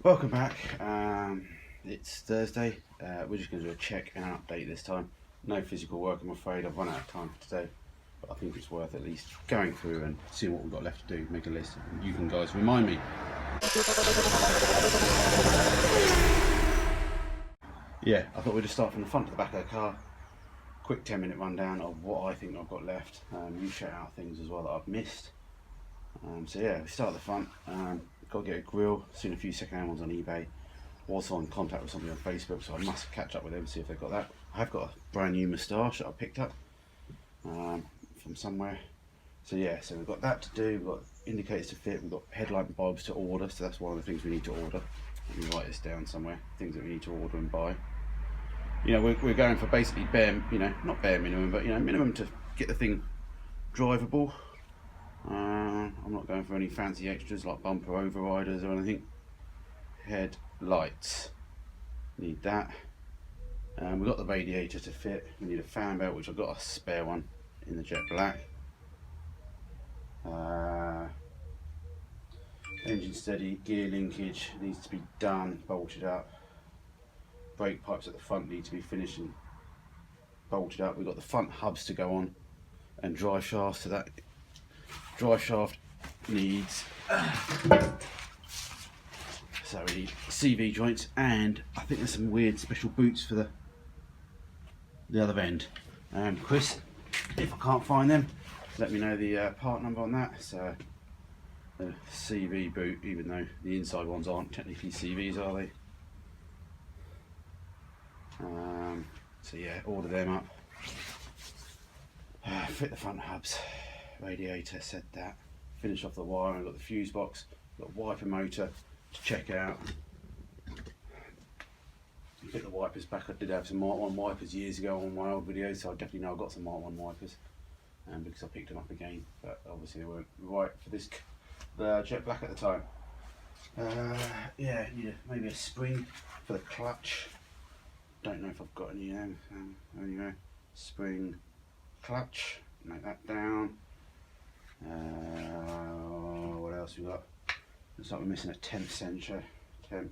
Welcome back. It's Thursday. We're just going to do a check and an update this time. No physical work, I'm afraid. I've run out of time for today, but I think it's worth at least going through and seeing what we've got left to do. Make a list. You can guys remind me. Yeah, I thought we'd just start from the front to the back of the car. Quick 10-minute rundown of what I think I've got left. You shout out things as well that I've missed. So yeah, we start at the front. Got to get a grill. Seen a few second-hand ones on eBay. Also in contact with somebody on Facebook, so I must catch up with them and see if they've got that. I have got a brand new moustache that I picked up from somewhere. So yeah, so we've got that to do. We've got indicators to fit. We've got headlight bulbs to order. So that's one of the things we need to order. Let me write this down somewhere. Things that we need to order and buy. You know, we're going for basically bare, not bare minimum, but minimum to get the thing drivable. I'm not going for any fancy extras like bumper overriders or anything. Headlights, need that. We've got the radiator to fit. We need a fan belt, which I've got a spare one in the jet black. Engine steady, gear linkage needs to be done, bolted up. Brake pipes at the front need to be finished and bolted up. We've got the front hubs to go on and drive shafts, so that drive shaft needs so we need CV joints, and I think there's some weird special boots for the other end. Chris, if I can't find them, let me know the part number on that. So the CV boot, even though the inside ones aren't technically CVs, are they? So yeah, order them up. Fit the front hubs, radiator, said that. Finish off the wire. I've got the fuse box, got a wiper motor to check out. Get the wipers back. I did have some Mk1 wipers years ago on my old videos, so I definitely know I've got some Mk1 wipers, because I picked them up again, but obviously they weren't right for this jet black at the time. Yeah, need maybe a spring for the clutch. Don't know if I've got any anyway. Spring, clutch, note that down. What else we got? Looks like we're missing a temp sensor. Some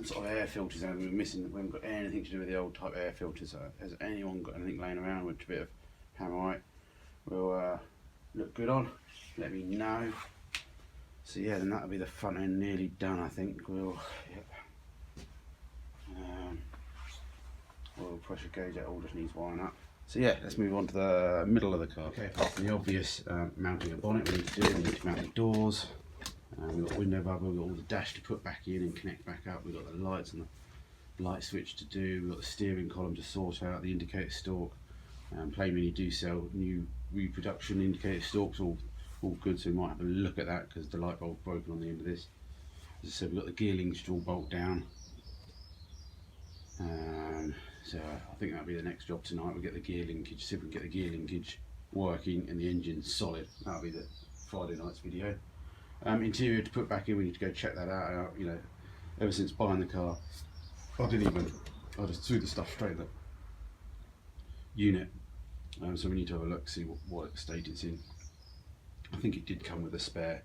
sort of air filters. We're missing. We haven't got anything to do with the old type air filters. Has anyone got anything laying around with a bit of hammerite? Will look good on. Let me know. So yeah, then that'll be the front end nearly done, I think. Yep. Oil pressure gauge, that all just needs wiring up. So yeah, let's move on to the middle of the car. Okay, apart from the obvious mounting a bonnet, we need to mount the doors. We've got window bubble, we've got all the dash to put back in and connect back up. We've got the lights and the light switch to do. We've got the steering column to sort out, the indicator stalk. Plain Mini do sell new reproduction indicator stalks, all good, so we might have a look at that because the light bulb broken on the end of this. As I said, we've got the gear linkage to all bolt down. So I think that'll be the next job tonight. We'll get the gear linkage, see if we can get the gear linkage working and the engine solid. That'll be the Friday night's video. Interior to put back in, we need to go check that out. Ever since buying the car, I just threw the stuff straight in the unit. So we need to have a look, see what state it's in. I think it did come with a spare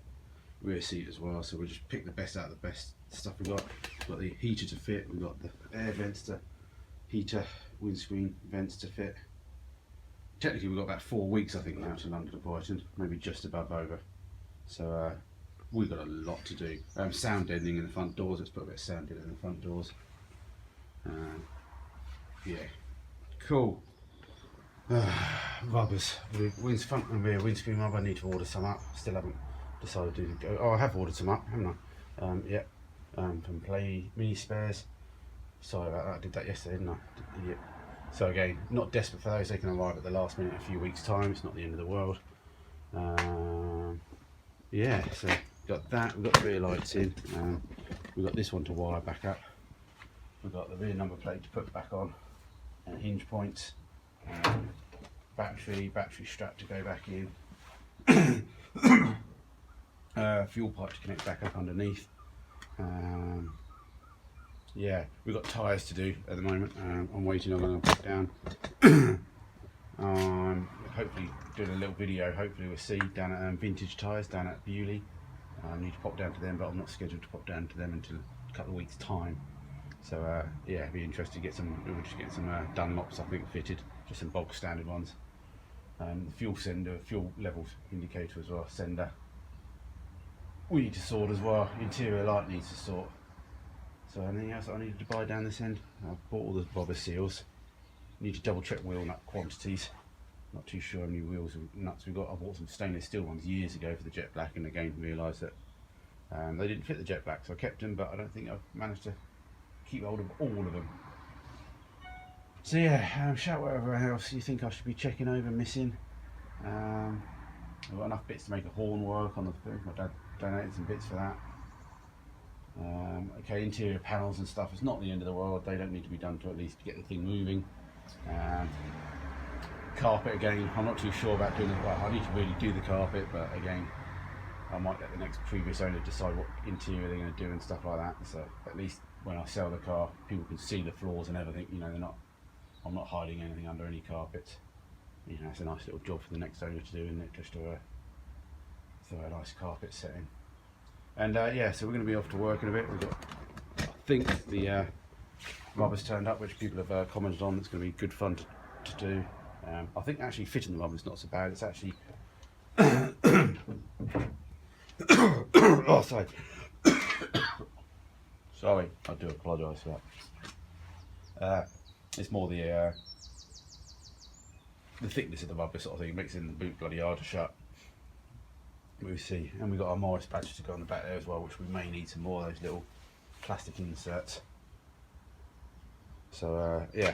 rear seat as well, so we'll just pick the best out of the best stuff we've got. We've got the heater to fit, we've got the air vents to heater, windscreen vents to fit. Technically we've got about 4 weeks, I think, now to London to Brighton, maybe just above over. So we've got a lot to do. Sound deadening in the front doors, let's put a bit of sound deadening in the front doors. Yeah, cool. Rubbers, front and rear windscreen rubber, I need to order some up. Still haven't decided to go. Oh, I have ordered some up, haven't I? Yeah, from Play Mini Spares. Sorry about that, I did that yesterday, didn't I? Idiot. So again, not desperate for those, they can arrive at the last minute in a few weeks' time, it's not the end of the world. Yeah, so got that, we've got the rear lights in, we've got this one to wire back up, we've got the rear number plate to put back on, and hinge points. Battery strap to go back in, fuel pipe to connect back up underneath. Yeah, we've got tyres to do at the moment. I'm waiting on them to put down. Hopefully doing a little video, hopefully we'll see, down at Vintage Tyres down at Bewley. I need to pop down to them, but I'm not scheduled to pop down to them until a couple of weeks time. So yeah, it'd be interesting to get some, we'll just get some Dunlops, I think, fitted, just some bog standard ones. The fuel sender, fuel levels indicator as well, sender. We need to sort as well, interior light needs to sort. So anything else that I needed to buy down this end? I've bought all the bobber seals. Need to double check wheel nut quantities. Not too sure how many wheels and nuts we've got. I bought some stainless steel ones years ago for the jet black, and again realised that they didn't fit the jet black, so I kept them, but I don't think I've managed to keep hold of all of them. So yeah, shout whatever else you think I should be checking over, missing. I've got enough bits to make a horn work on the thing. My dad donated some bits for that. Okay, interior panels and stuff, it's not the end of the world. They don't need to be done to at least get the thing moving. Carpet again, I'm not too sure about doing it. Well, I need to really do the carpet, but again, I might let the next previous owner decide what interior they're going to do and stuff like that. So at least when I sell the car, people can see the floors and everything. You know, I'm not hiding anything under any carpets. You know, it's a nice little job for the next owner to do, isn't it? Just to throw a nice carpet set in. And yeah, so we're going to be off to work in a bit. We've got, I think, the rubbers turned up, which people have commented on. It's going to be good fun to do. I think actually fitting the rubbers not so bad. It's actually oh, sorry. Sorry, I do apologise for that. It's more the thickness of the rubber sort of thing. It makes it in the boot bloody hard to shut. We'll see. And we've got our Morris patches to go on the back there as well, which we may need some more of those little plastic inserts. So yeah.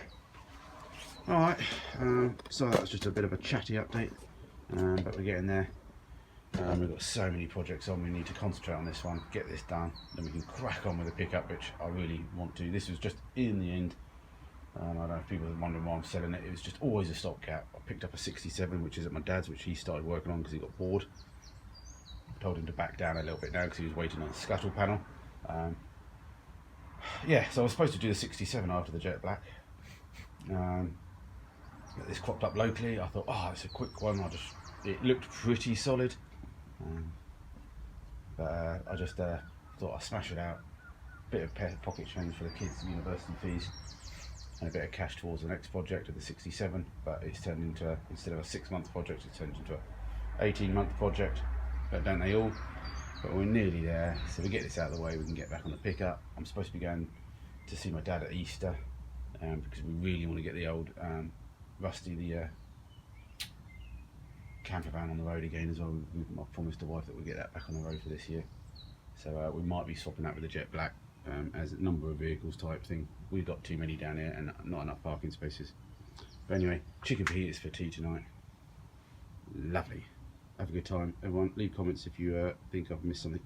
Alright, so that was just a bit of a chatty update, but we're getting there. We've got so many projects on, we need to concentrate on this one, get this done, then we can crack on with the pickup, which I really want to. This was just in the end, I don't know if people are wondering why I'm selling it, it was just always a stopgap. I picked up a 67, which is at my dad's, which he started working on because he got bored. I told him to back down a little bit now because he was waiting on the scuttle panel. Yeah, so I was supposed to do the 67 after the jet black. But this cropped up locally. I thought, oh, it's a quick one. It looked pretty solid, but I just thought I'd smash it out. Bit of pocket change for the kids' university fees, and a bit of cash towards the next project of the 67. But it's turned into, instead of a 6-month project, it's turned into a 18-month project. But don't they all? But we're nearly there. So we get this out of the way, we can get back on the pickup. I'm supposed to be going to see my dad at Easter, because we really want to get the old Rusty, the camper van, on the road again as well. I promised the wife that we'll get that back on the road for this year. So we might be swapping that with the jet black as a number of vehicles type thing. We've got too many down here and not enough parking spaces. But anyway, chicken fajitas for tea tonight. Lovely. Have a good time, everyone. Leave comments if you think I've missed something.